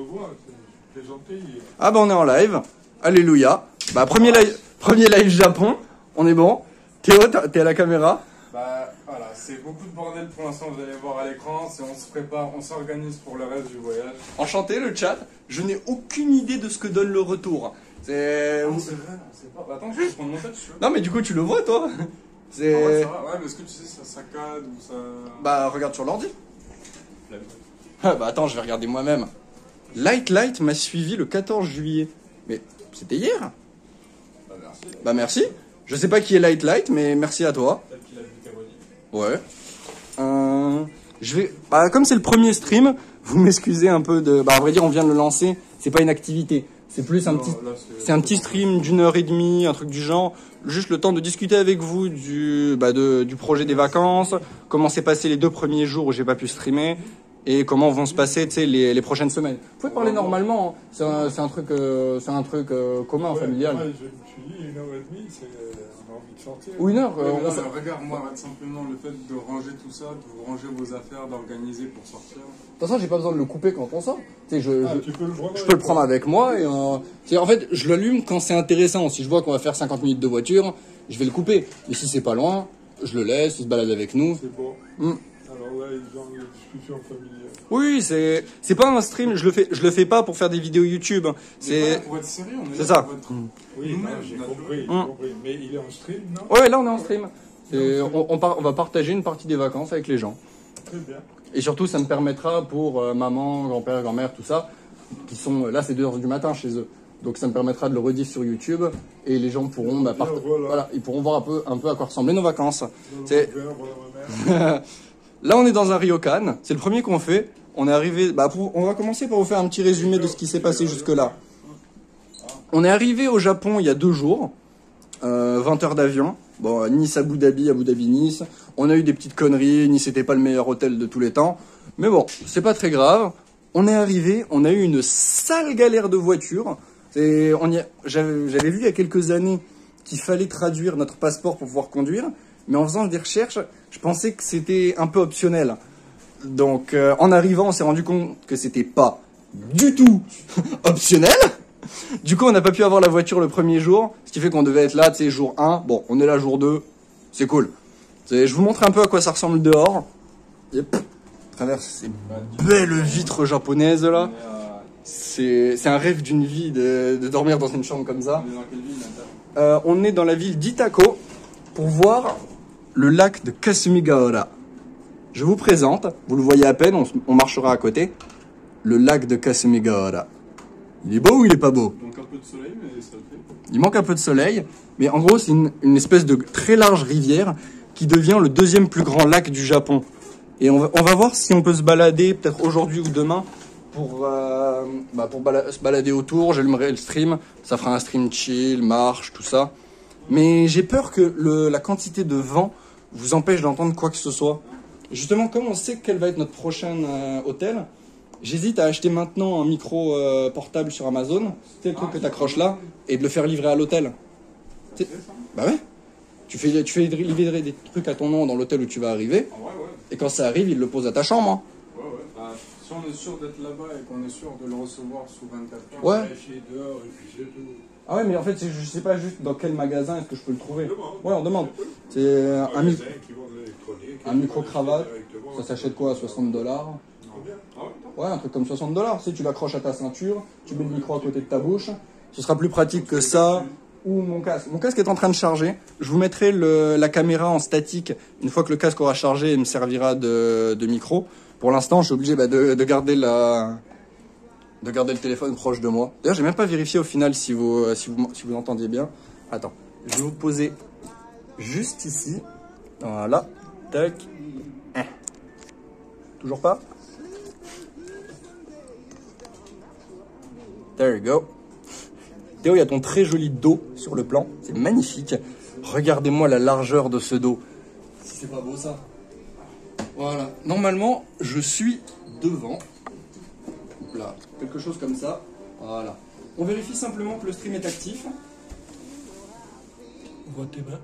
me vois, c'est gentil. Ah bah on est en live. Alléluia. Bah premier live Japon. On est bon. Théo, t'es à la caméra. Bah voilà, c'est beaucoup de bordel pour l'instant, vous allez voir à l'écran. On se prépare, on s'organise pour le reste du voyage. Enchanté le chat. Je n'ai aucune idée de ce que donne le retour. C'est... Ah, c'est vrai, on sait pas. Bah, attends, je vais prendre mon tête, tu veux. Non mais du coup tu le vois toi. C'est... Ah ouais, ça va. Ouais, mais est-ce que tu sais si ça saccade ou ça... Bah regarde sur l'ordi. Ah bah attends, je vais regarder moi-même. Light m'a suivi le 14 juillet. Mais c'était hier. Bah merci. Bah merci. Je sais pas qui est Light, mais merci à toi. Peut-être qu'il a vu tes reliques. Ouais. Je vais... Bah comme c'est le premier stream, vous m'excusez un peu de... Bah à vrai dire, on vient de le lancer. C'est pas une activité. C'est plus un petit... C'est un petit stream d'1h30, un truc du genre. Juste le temps de discuter avec vous du projet des vacances. Comment s'est passé les 2 premiers jours où j'ai pas pu streamer. Et comment vont se passer les prochaines semaines. Vous pouvez parler normalement, hein. C'est un truc commun, familial. Moi, je me suis dit 1h30, on a envie de sortir. Ou 1 heure. Regarde, moi, simplement le fait de ranger tout ça, de vous ranger vos affaires, d'organiser pour sortir. De toute façon, j'ai pas besoin de le couper quand on sort. Tu sais, Tu peux le prendre je peux le prendre avec moi. Et, en fait, je l'allume quand c'est intéressant. Si je vois qu'on va faire 50 minutes de voiture, je vais le couper. Mais si c'est pas loin, je le laisse, il se balade avec nous. C'est bon. Alors là, ils ont une discussion familiale. Oui, c'est pas un stream, je le fais pas pour faire des vidéos YouTube. C'est pour être sérieux, on est c'est là ça. pour être Oui, nous-mêmes, j'ai naturel. compris. Mais il est en stream, non? Ouais, là on est en stream. On va partager une partie des vacances avec les gens. Très bien. Et surtout, ça me permettra pour maman, grand-père, grand-mère, tout ça, qui sont là, c'est 2h du matin chez eux. Donc ça me permettra de le rediff sur YouTube et les gens pourront voilà, ils pourront voir un peu à quoi ressemblaient nos vacances. C'est là on est dans un ryokan, c'est le premier qu'on fait. On est arrivé, on va commencer par vous faire un petit résumé de ce qui s'est passé jusque-là. On est arrivé au Japon il y a 2 jours, 20 heures d'avion. Bon, Nice, Abu Dhabi, Nice. On a eu des petites conneries, Nice n'était pas le meilleur hôtel de tous les temps. Mais bon, c'est pas très grave. On est arrivé, on a eu une sale galère de voiture. J'avais vu il y a quelques années qu'il fallait traduire notre passeport pour pouvoir conduire. Mais en faisant des recherches, je pensais que c'était un peu optionnel. Donc, en arrivant, on s'est rendu compte que c'était pas du tout optionnel. Du coup, on n'a pas pu avoir la voiture le premier jour, ce qui fait qu'on devait être là, tu sais, jour 1. Bon, on est là jour 2, c'est cool. Je vous montre un peu à quoi ça ressemble dehors. Yep. Traverse ces belles vitres japonaises là. C'est un rêve d'une vie de dormir dans une chambre comme ça. On est dans quelle ville, on est dans la ville d'Itako pour voir le lac de Kasumigaura. Je vous présente, vous le voyez à peine, on marchera à côté. Le lac de Kasumigaura. Il est beau ou il est pas beau? Il manque un peu de soleil, mais ça le fait. Il manque un peu de soleil, mais en gros c'est une espèce de très large rivière qui devient le 2e plus grand lac du Japon. Et on va voir si on peut se balader peut-être aujourd'hui ou demain pour se balader autour. J'allumerai le stream, ça fera un stream chill, marche, tout ça. Mais j'ai peur que la quantité de vent vous empêche d'entendre quoi que ce soit. Justement, comme on sait quel va être notre prochain hôtel, j'hésite à acheter maintenant un micro portable sur Amazon, c'est le truc que tu accroches là, et de le faire livrer à l'hôtel. Bah ouais. Tu fais livrer des trucs à ton nom dans l'hôtel où tu vas arriver, et quand ça arrive, il le pose à ta chambre. Hein. Bah, si on est sûr d'être là-bas et qu'on est sûr de le recevoir sous 24 heures, Ouais. Vérifier dehors et puis c'est tout. Ah ouais, mais en fait, je sais pas juste dans quel magasin est-ce que je peux le trouver. Ouais, on demande. C'est un micro-cravate. Ça s'achète quoi, à $60? Ouais, un truc comme $60. Tu sais, tu l'accroches à ta ceinture, tu mets le micro à côté de ta bouche. Ce sera plus pratique que ça. Ou mon casque. Mon casque est en train de charger. Je vous mettrai la caméra en statique. Une fois que le casque aura chargé, il me servira de micro. Pour l'instant, je suis obligé de garder le téléphone proche de moi. D'ailleurs, j'ai même pas vérifié au final si vous entendiez bien. Attends, je vais vous poser juste ici. Voilà. Tac. Toujours pas? There you go. Théo, il y a ton très joli dos sur le plan. C'est magnifique. Regardez-moi la largeur de ce dos. Si c'est pas beau ça. Voilà. Normalement, je suis devant. Là, quelque chose comme ça. Voilà. On vérifie simplement que le stream est actif. On voit tes mains.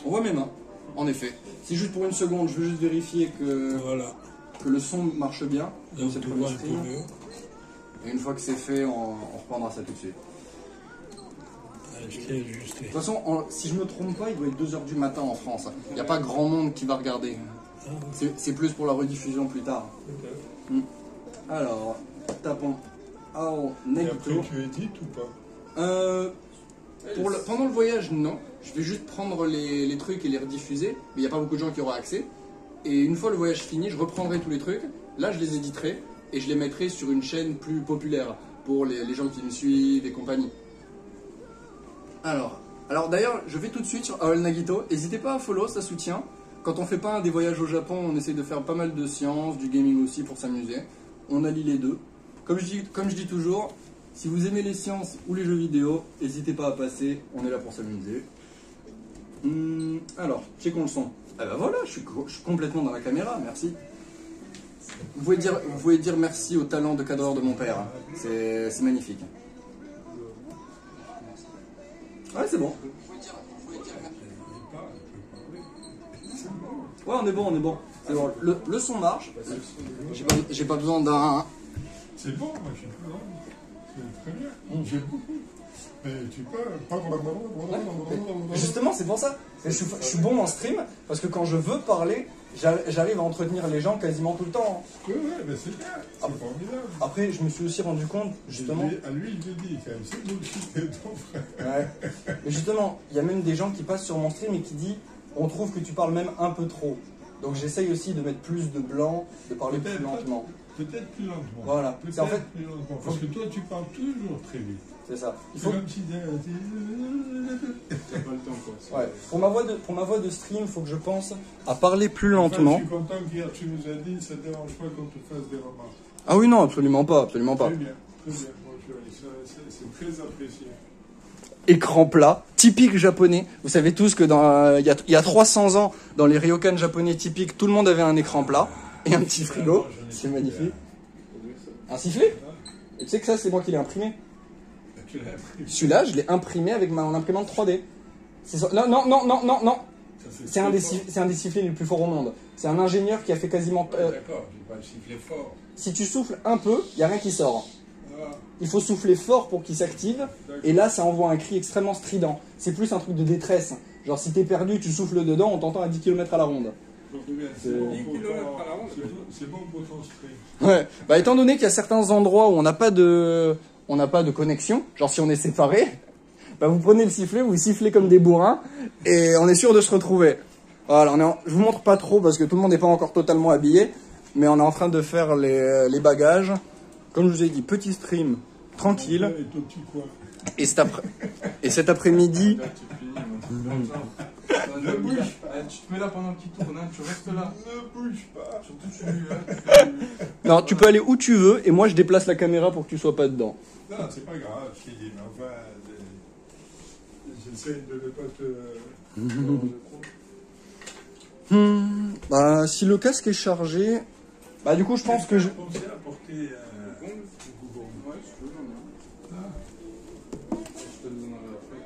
On voit mes mains, en effet. C'est juste pour une seconde, je veux juste vérifier que le son marche bien. Donc C'est le tu premier vois un peu stream. mieux. Et une fois que c'est fait, on reprendra ça tout de suite. Je t'ai ajusté. De toute façon, si je me trompe pas, il doit être 2h du matin en France. Il n'y a pas grand monde qui va regarder. C'est plus pour la rediffusion plus tard. Alors, tapons Ao Et Nagito. après, tu édites ou pas? Pendant le voyage, non. Je vais juste prendre les trucs et les rediffuser. Mais il n'y a pas beaucoup de gens qui auront accès. Et une fois le voyage fini, je reprendrai tous les trucs. Là, je les éditerai et je les mettrai sur une chaîne plus populaire pour les gens qui me suivent et compagnie. Alors d'ailleurs, je vais tout de suite sur Ao Nagito. N'hésitez pas à follow, ça soutient. Quand on fait pas des voyages au Japon, on essaie de faire pas mal de sciences, du gaming aussi pour s'amuser. On allie les deux. Comme je dis toujours, si vous aimez les sciences ou les jeux vidéo, n'hésitez pas à passer, on est là pour s'amuser. Alors, checkons le son. Ah bah voilà, je suis complètement dans la caméra, merci. Vous pouvez dire merci au talent de cadreur de mon père. C'est magnifique. Ouais, c'est bon. Ouais, on est bon. C'est bon. Le son marche. J'ai pas besoin d'un... C'est bon, moi je suis pas grave. C'est très bien. J'aime beaucoup. Mais tu peux pas. Justement, c'est pour ça. Je suis bon en stream parce que quand je veux parler, j'arrive à entretenir les gens quasiment tout le temps. Ouais, mais c'est bien. C'est formidable. Après, je me suis aussi rendu compte, justement. À lui, il le dit quand même. C'est bullshit, ton frère. Ouais. Mais justement, il y a même des gens qui passent sur mon stream et qui disent on trouve que tu parles même un peu trop. Donc j'essaye aussi de mettre plus de blanc, de parler plus lentement. Peut-être plus lentement. Voilà. Peut-être En fait, plus lentement. Parce que toi, tu parles toujours très vite. c'est ça. Il C'est faut... comme si... T'as pas le temps, quoi. Ouais. Pour ma voix de stream, il faut que je pense à parler plus lentement. Enfin, je suis content qu'hier tu nous as dit, ça ne dérange pas qu'on te fasse des remarques. Ah oui, non, absolument pas, absolument pas. Très bien, très bien. Moi, c'est très apprécié. Écran plat, typique japonais. Vous savez tous que il y a 300 ans, dans les ryokan japonais typiques, tout le monde avait un écran plat et un petit frigo. C'est magnifique. Un sifflet? Et tu sais que ça, c'est moi qui l'ai imprimé. Tu l'as appris. Celui-là, je l'ai imprimé avec mon imprimante 3D. Non. C'est un des sifflets les plus forts au monde. C'est un ingénieur qui a fait quasiment... D'accord, j'ai pas le sifflet fort. Si tu souffles un peu, il n'y a rien qui sort. Ah, Il faut souffler fort pour qu'il s'active. Et là, ça envoie un cri extrêmement strident. C'est plus un truc de détresse. Genre, si t'es perdu, tu souffles dedans, on t'entend à 10 km à la ronde. c'est bon pour ton stream. Ouais. Bah, étant donné qu'il y a certains endroits où on n'a pas de connexion, genre si on est séparés, bah, vous prenez le sifflet, vous sifflez comme des bourrins, et on est sûr de se retrouver. Voilà, je vous montre pas trop parce que tout le monde n'est pas encore totalement habillé, mais on est en train de faire les bagages. Comme je vous ai dit, petit stream, tranquille. Et ton petit coin. Et cet après-midi... Là, tu finis, Ne bouge tu te mets là pendant qu'il tourne, hein, tu restes là. Ne bouge pas. Surtout tu... Non, tu peux aller où tu veux, et moi je déplace la caméra pour que tu sois pas dedans. Non, c'est pas grave, je t'ai dit, mais enfin, j'essaie de ne pas te... Bah, si le casque est chargé... Bah, du coup, je pense que je... pensé à porter un Google. Ouais, si tu veux, j'en ai un. Je te le donnerai après.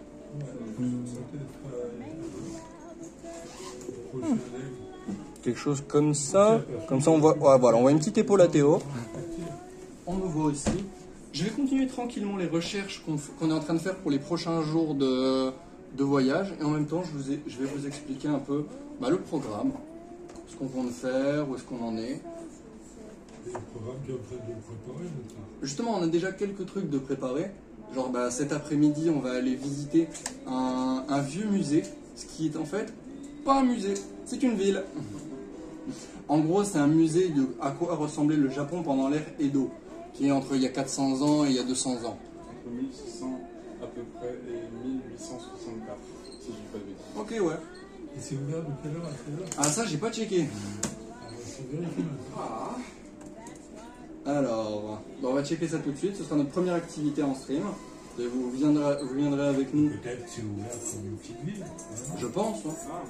Quelque chose comme ça. Comme ça, on voit... Ouais, voilà, on voit une petite épaule à Théo. On me voit aussi. Je vais continuer tranquillement les recherches qu'on est en train de faire pour les prochains jours de voyage. Et en même temps, je vais vous expliquer un peu le programme. Ce qu'on compte faire, où est-ce qu'on en est. Le programme qui est en train de préparer maintenant. Justement, on a déjà quelques trucs de préparer. Genre, cet après-midi, on va aller visiter un vieux musée. Ce qui est en fait pas un musée, c'est une ville. En gros, c'est un musée de à quoi ressemblait le Japon pendant l'ère Edo, qui est entre il y a 400 ans et il y a 200 ans. Entre 1600 à peu près et 1864, si je dis pas de bêtises. Ok, ouais. Et c'est ouvert de quelle heure à quelle heure? Ah, ça, j'ai pas checké. C'est vérifié. Alors, on va checker ça tout de suite. Ce sera notre première activité en stream. Et vous viendrez avec nous. Peut-être que c'est ouvert comme une petite ville. Hein. Je pense. Hein. Ah.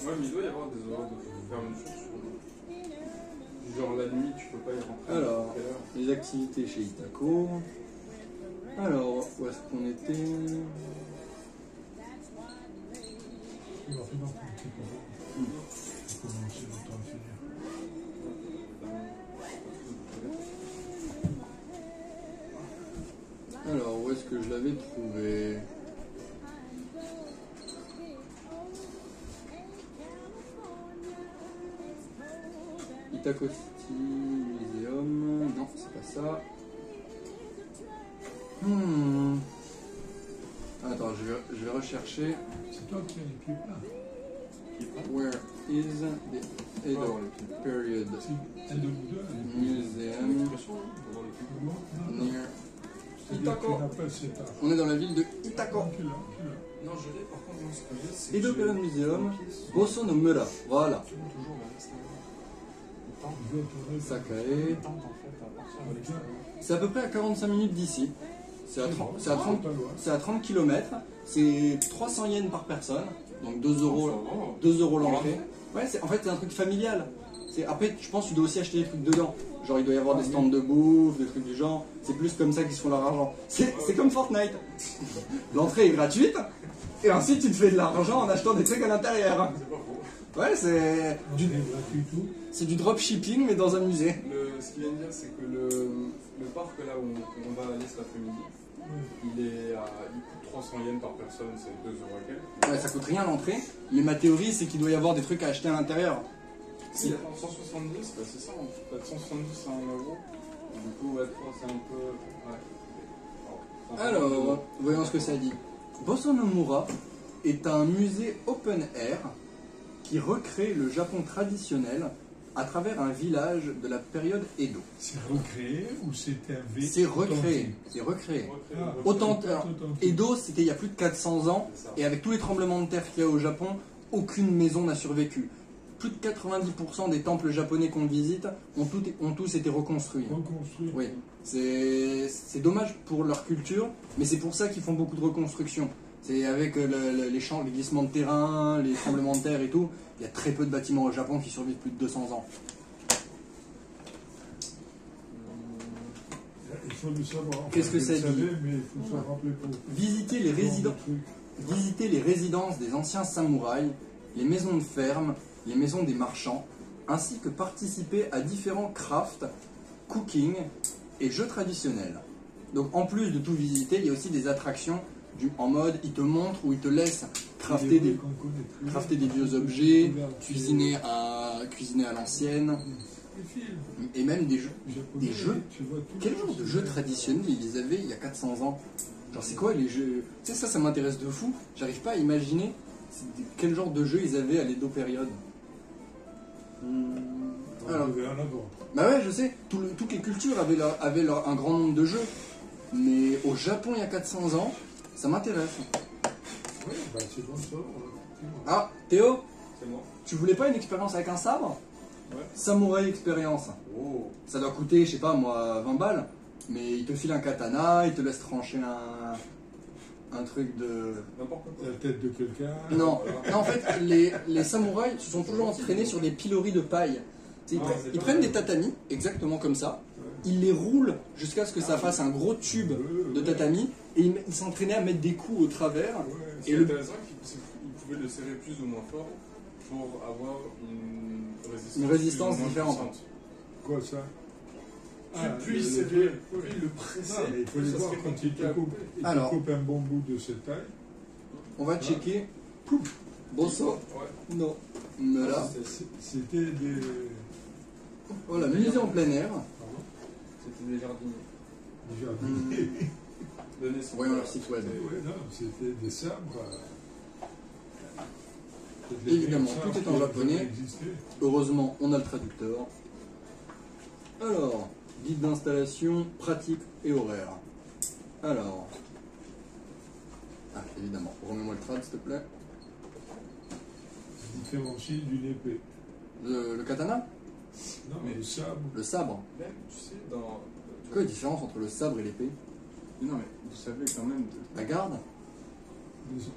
Ouais, mais il doit y avoir des horaires de fermeture sur... Genre la nuit, tu peux pas y rentrer. Alors, à quelle heure? les activités chez Itako. Alors, où est-ce qu'on était? Il va finir par un petit peu. Il faut commencer le temps de finir. Alors, où est-ce que je l'avais trouvé? Itakosti Museum. Non, c'est pas ça. Attends, je vais rechercher. C'est toi qui as écrit là. Where is the Edo period C'est un de vous deux. museum Non, near c'est-à-dire Itako? qu'il n'a pas cet âge. On est dans la ville de Itako. Tu l'as. Non, je l'ai, par contre, moi, ce que j'ai, c'est. Edo que Period j'ai Museum, une pièce sur- Bosso no Mura. Voilà. Toujours à l'extérieur. Je vais te répondre. Sakae. Tente, en fait, à partir de l'extérieur. C'est à peu près à 45 minutes d'ici. C'est à 30, c'est à 30, Pas loin. c'est à 30 km. C'est 300 yens par personne. Donc 2 euros, Ça va. 2 euros l'entrée. Ouais, en fait, c'est un truc familial. Après, je pense que tu dois aussi acheter des trucs dedans. Genre, il doit y avoir des stands de bouffe, des trucs du genre. C'est plus comme ça qu'ils se font leur argent. C'est comme Fortnite. L'entrée est gratuite. Et ensuite, tu te fais de l'argent en achetant des trucs à l'intérieur. C'est pas faux. Ouais, c'est Du gratuit tout. c'est du dropshipping, mais dans un musée. Ce qu'il vient de dire, c'est que le parc là où on va aller cet après-midi, il coûte 300 yens par personne, c'est 2 euros et quelques. Ouais, ça coûte rien l'entrée. Mais ma théorie, c'est qu'il doit y avoir des trucs à acheter à l'intérieur. Si, 170, bah c'est ça, en fait, 170 à 1 euro. Du coup, ouais, 3, c'est un peu. Ouais. Alors, voyons ce que ça dit. Bosso no Mura est un musée open air qui recrée le Japon traditionnel à travers un village de la période Edo. C'est recréé ou c'était un V? C'est recréé. C'est recréé. Ah, Authentique. authentique. Edo, c'était il y a plus de 400 ans, C'est ça. et avec tous les tremblements de terre qu'il y a au Japon, aucune maison n'a survécu. Plus de 90% des temples japonais qu'on visite ont tous été reconstruits. Reconstruit. Oui, c'est dommage pour leur culture, mais c'est pour ça qu'ils font beaucoup de reconstruction. C'est avec les glissements de terrain, les tremblements de terre et tout, il y a très peu de bâtiments au Japon qui survivent plus de 200 ans. Il faut le savoir. Enfin, Qu'est-ce que je ça le dit savais, mais il faut se rappeler pour. Visiter les résidences des anciens samouraïs, les maisons de ferme, les maisons des marchands, ainsi que participer à différents crafts, cooking et jeux traditionnels. Donc en plus de tout visiter, il y a aussi des attractions en mode ils te montrent ou ils te laissent crafter des vieux objets, cuisiner à l'ancienne, Les films. et même des jeux. Japonais, Des jeux. tu vois tout Quel le genre monde de se jeux fait. traditionnels ils les avaient il y a 400 ans? Genre c'est quoi les jeux? Tu sais, ça m'intéresse de fou. J'arrive pas à imaginer quel genre de jeu ils avaient à l'Edo période. Alors, Il devait en avoir. bah ouais, je sais, toutes les cultures avaient un grand nombre de jeux. Mais au Japon il y a 400 ans, ça m'intéresse. Oui, bah c'est bon ça. Effectivement. Ah, Théo, C'est moi. tu voulais pas une expérience avec un sabre? Ouais. Samouraï expérience. Oh. Ça doit coûter, je sais pas moi, 20 balles. Mais il te file un katana, il te laisse trancher un truc de... N'importe quoi. La tête de quelqu'un. Non, non, en fait, les samouraïs se sont toujours entraînés sur des piloris de paille. Tu sais, Ah, c'est ils pas prennent mal. des tatamis, exactement comme ça, ils les roulent jusqu'à ce que ça fasse un gros tube de tatami, et ils s'entraînaient à mettre des coups au travers. Ouais, Ce qui Et est le- intéressant, c'est qu'ils pouvaient le serrer plus ou moins fort pour avoir Une résistance plus ou moins différente. puissante. quoi ça? Plus il le serrait, truc, plus oui. il le pressait, Non, mais il faut plus les ça voir serait quand il compliqué te à coupe, couper. il Alors. te coupe un bon bout de cette taille. On va checker. Bosso Ouais. no Mura. C'était des. Voilà, musée en plein air. Pardon. C'était des jardiniers. Des jardiniers. De naissance. Voyons leur site web. Ouais, non, c'était des sabres. Évidemment, Des tout est en sabres qui japonais. avaient existé. Heureusement, on a le traducteur. Alors, guide d'installation, pratique et horaire. Alors. Ah, évidemment. Remets-moi le trad, s'il te plaît. Différencie d'une épée. Le katana? Non, Mais- le sabre. Le sabre. Même, tu sais, dans. Quelle est la différence entre le sabre et l'épée? Mais non, mais vous savez quand même. La garde?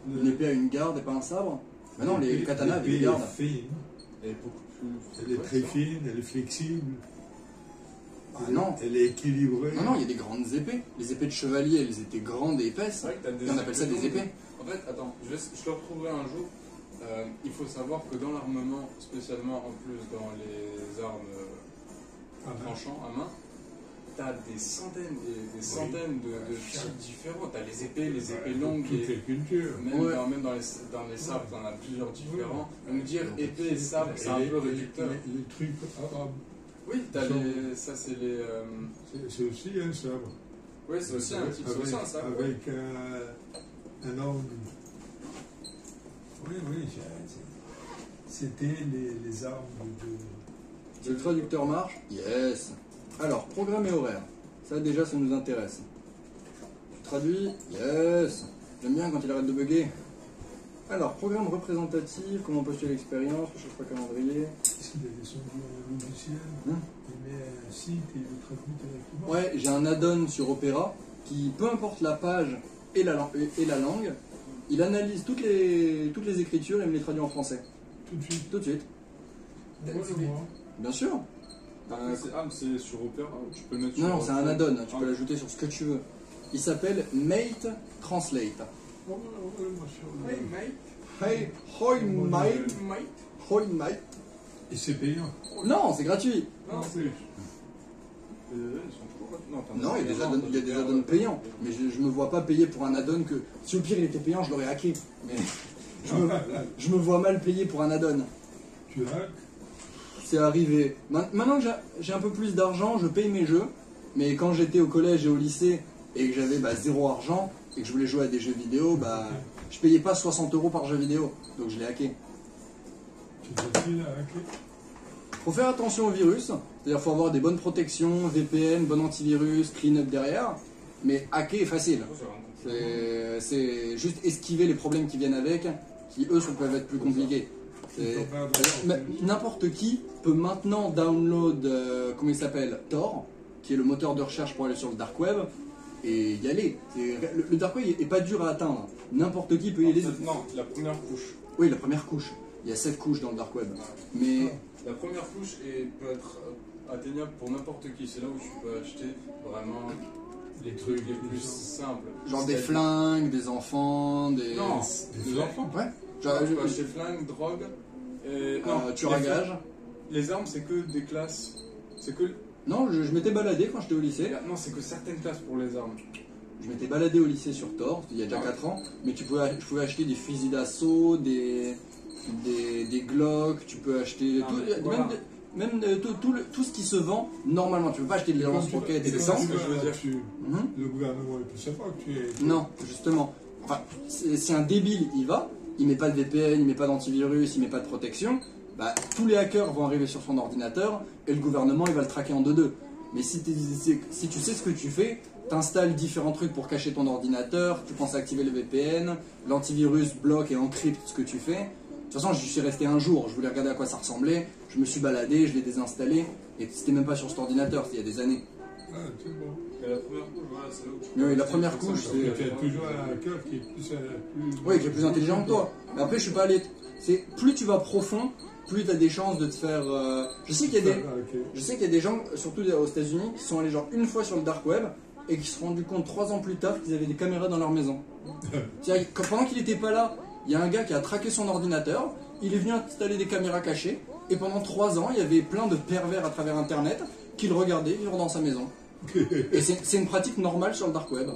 Le- Une épée a une garde et pas un sabre? Bah non, les l'épée- katanas avaient des l'épée gardes. est fine. Elle est beaucoup plus. Elle est Ouais, très ça. fine, elle est flexible. Ah non. Elle est équilibrée. Non, non, il y a des grandes épées. Les épées de chevalier, elles étaient grandes et épaisses. C'est vrai que t'as des Et on appelle ça des longues. épées. En fait, attends, je le retrouverai un jour. Il faut savoir que dans l'armement, spécialement en plus dans les armes Ah, ben, tranchant à main, t'as des centaines et des centaines de types différents. T'as les épées longues, Toutes les cultures. même dans les sabres, t'en as plusieurs différents. Donc dire épée et sabre, c'est un peu réducteur. Les trucs arabes, Oui, ça c'est les. c'est aussi un sabre. Oui, c'est aussi un type, c'est aussi un sabre. Avec un angle. Oui, c'était les armes de... Si le traducteur marche, yes. Alors, programme et horaire. Ça déjà, ça nous intéresse. Tu traduis, yes. J'aime bien quand il arrête de bugger. Alors, programme représentatif, comment postuler l'expérience, je sais pas calendrier. S'il avait son logiciel, il met un site et il le traduit directement. Ouais, j'ai un add-on sur Opera qui, peu importe la page et la langue, il analyse toutes les écritures et me les traduit en français. Tout de suite. Tout de suite. Moi, je vois. Bien sûr. C'est sur Opera, tu peux le mettre Non, sur. non, c'est un add-on, tu peux l'ajouter sur ce que tu veux. Il s'appelle Mate Translate. Moi, sur Hey mate. Hey, hoi mate. Hoi mate. Et c'est payant. Non, c'est gratuit. Non, En plus. ils sont toujours. Non, il y a des add-ons payants. Mais je me vois pas payer pour un add-on que... Si au pire il était payant, je l'aurais hacké. Mais je me vois mal payer pour un add-on. Tu hack. C'est arrivé. Maintenant que j'ai un peu plus d'argent, je paye mes jeux. Mais quand j'étais au collège et au lycée et que j'avais zéro argent et que je voulais jouer à des jeux vidéo, je payais pas 60 € par jeu vidéo. Donc je l'ai hacké. C'est facile à hacker. Faut faire attention au virus. C'est-à-dire faut avoir des bonnes protections, VPN, bon antivirus, clean-up derrière. Mais hacker est facile. C'est juste esquiver les problèmes qui viennent avec, qui eux peuvent être plus compliqués. N'importe qui peut maintenant download, comment il s'appelle, Tor, qui est le moteur de recherche pour aller sur le dark web, et y aller. Le dark web est pas dur à atteindre. N'importe qui peut y aller. Non, la première couche. Oui, la première couche. Il y a 7 couches dans le dark web. Mais La première couche peut être atteignable pour n'importe qui. C'est là où tu peux acheter vraiment les trucs les plus simples. genre des flingues, des enfants, des... Non, Des enfants. Ouais. genre, tu peux acheter flingues, drogue. Et... Non, tueur à gage. Les armes, c'est que des classes. C'est que. Non, je m'étais baladé quand j'étais au lycée. Non, c'est que certaines classes pour les armes. Je m'étais baladé au lycée sur Tor, il y a déjà 4 ans, mais je pouvais acheter des fusils d'assaut, des Glock, tu peux acheter voilà. tout ce qui se vend normalement. Tu peux pas acheter des lance-roquettes et des ça, sangs. ce que je veux dire. Mhm. Le gouvernement, il peut savoir que tu es... Non, justement. Enfin, si un débile y va, il met pas de VPN, il met pas d'antivirus, il met pas de protection, tous les hackers vont arriver sur son ordinateur et le gouvernement il va le traquer en 2-2. Mais si tu sais ce que tu fais, t'installes différents trucs pour cacher ton ordinateur, tu penses à activer le VPN, l'antivirus bloque et encrypte ce que tu fais. De toute façon, j'y suis resté un jour, je voulais regarder à quoi ça ressemblait, je me suis baladé, je l'ai désinstallé, et c'était même pas sur cet ordinateur, c'était il y a des années. Ah, c'est bon. Mais la première couche, voilà, c'est là où tu Oui, la première couche, Parce que tu as toujours un hacker qui est plus... Oui, qui est plus intelligent que toi. Mais après, je suis pas allé... Plus tu vas profond, plus tu as des chances de te faire... Je sais qu'il y a des gens, surtout aux États-Unis, qui sont allés genre une fois sur le dark web, et qui se sont rendus compte 3 ans plus tard qu'ils avaient des caméras dans leur maison. C'est-à-dire que pendant qu'il n'était pas là, il y a un gars qui a traqué son ordinateur, il est venu installer des caméras cachées, et pendant 3 ans, il y avait plein de pervers à travers Internet qui le regardaient vivre dans sa maison. Et c'est une pratique normale sur le dark web.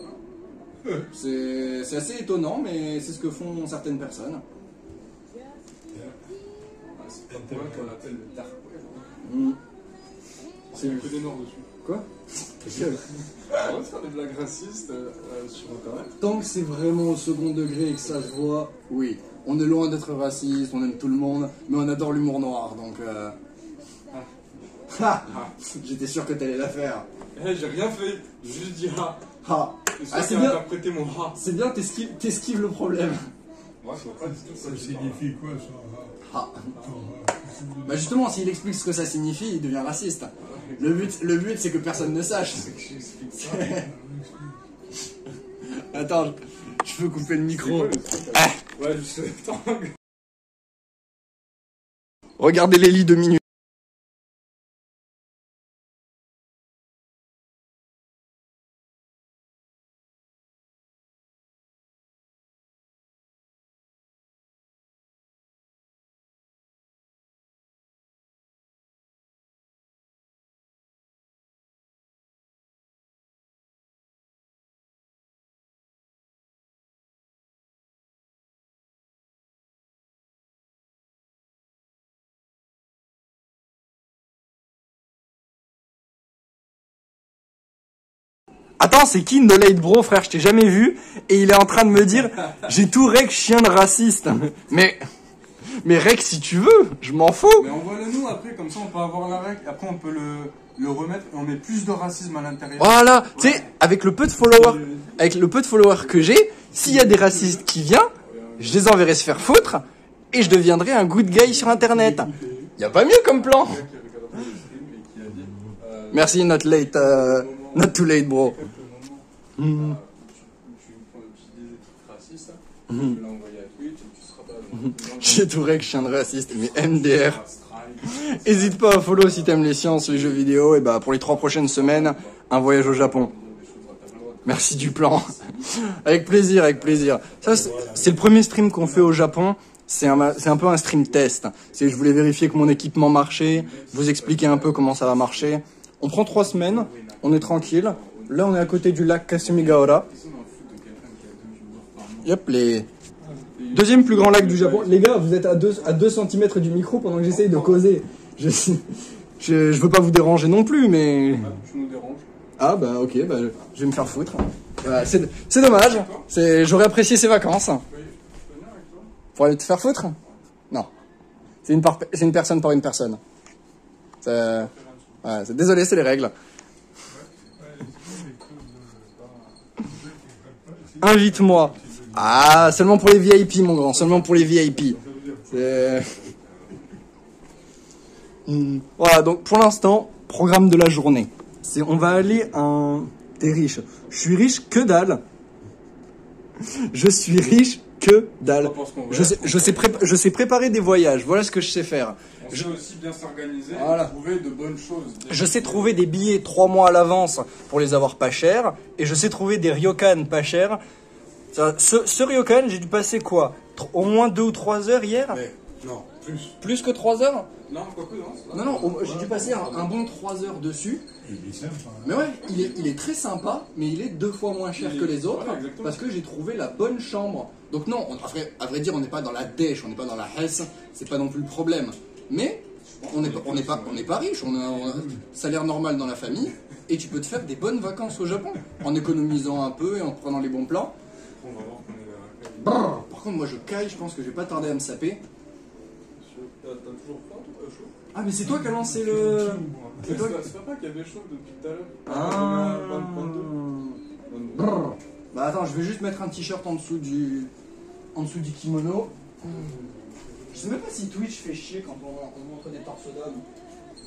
C'est assez étonnant, mais c'est ce que font certaines personnes. C'est pas pour rien qu'on l'appelle le dark web. Mm. Il y a que des noirs dessus. Quoi On va faire des blagues racistes sur internet. Tant que c'est vraiment au second degré et que ça se voit, oui. On est loin d'être raciste, on aime tout le monde, mais on adore l'humour noir, donc... J'étais sûr que t'allais la faire. J'ai rien fait, j'ai juste dit ah. Ah, C'est bien interprété mon ah. C'est bien, t'esquives le problème. Moi, je vois pas du tout Ça signifie quoi, ça? Ah. Justement, s'il explique ce que ça signifie, il devient raciste. Le but c'est que personne ne sache. C'est que j'explique ça. Attends, je peux couper le micro. Ouais, je sais. Regardez les lits de minutes. Attends, c'est qui No Late Bro, frère? Je t'ai jamais vu. Et il est en train de me dire, j'ai tout rec chien de raciste. Mais rec si tu veux, je m'en fous. Mais envoie-le nous après, comme ça on peut avoir la rec. Après on peut le remettre et on met plus de racisme à l'intérieur. Voilà, tu sais, avec le peu de followers que j'ai, s'il y a des racistes qui viennent, je les enverrai se faire foutre et je deviendrai un good guy sur internet. Y a pas mieux comme plan. Merci, not late, not too late, bro. Tu dis des trucs racistes, tu peux l'envoyer à Twitch et tu seras pas. J'ai tout rec chien de raciste, mais MDR. Hésite pas à follow si t'aimes les sciences, les jeux vidéo, et bah pour les 3 prochaines semaines, un voyage au Japon. Merci du plan. Avec plaisir, avec plaisir. Ça, c'est le premier stream qu'on fait au Japon. C'est un peu un stream test. Je voulais vérifier que mon équipement marchait, vous expliquer un peu comment ça va marcher. On prend 3 semaines, on est tranquille. Là, on est à côté du lac Kasumigaura. Yep, les... Deuxième plus grand lac du Japon. Les gars, vous êtes à 2 cm du micro pendant que j'essaye de causer. Je veux pas vous déranger non plus, mais... Tu nous déranges. Ah bah ok, bah, je vais me faire foutre. C'est dommage. J'aurais apprécié ces vacances. Pour aller te faire foutre? Non. C'est une personne par une personne. Désolé, c'est les règles. Invite-moi. Ah, seulement pour les VIP, mon grand. Seulement pour les VIP. Voilà, donc pour l'instant, programme de la journée. On va aller à T'es riche. Je suis riche que dalle. Je suis riche que dalle. Je sais préparer des voyages. Voilà ce que je sais faire. On sait aussi bien s'organiser Voilà. et trouver de bonnes choses. Je sais trouver des billets 3 mois à l'avance pour les avoir pas chers. Et je sais trouver des ryokan pas chers. Ce ryokan, j'ai dû passer quoi? Au moins 2 ou 3 heures hier? Mais, non, plus. Plus que 3 heures? Non, quoique, non. Non, j'ai dû passer un bon 3 heures dessus. Il est sympa. Mais ouais, il est très sympa, mais il est 2 fois moins cher que les autres, voilà, exactement. parce que j'ai trouvé la bonne chambre. Donc non, à vrai dire, on n'est pas dans la dèche, on n'est pas dans la hesse, c'est pas non plus le problème. Mais on n'est pas riche, on a un salaire normal dans la famille, et tu peux te faire des bonnes vacances au Japon, en économisant un peu et en prenant les bons plans. On va voir qu'on est là. Par contre, moi je caille, je pense que je vais pas tarder à me saper. T'as toujours chaud? Ah, mais c'est toi qui as lancé le... C'est toi qui... pas qu'il y avait chaud depuis tout à l'heure. Ah. 22. Brrr. Bah attends, je vais juste mettre un t-shirt en dessous du kimono. Je sais même pas si Twitch fait chier quand on montre des torses d'hommes.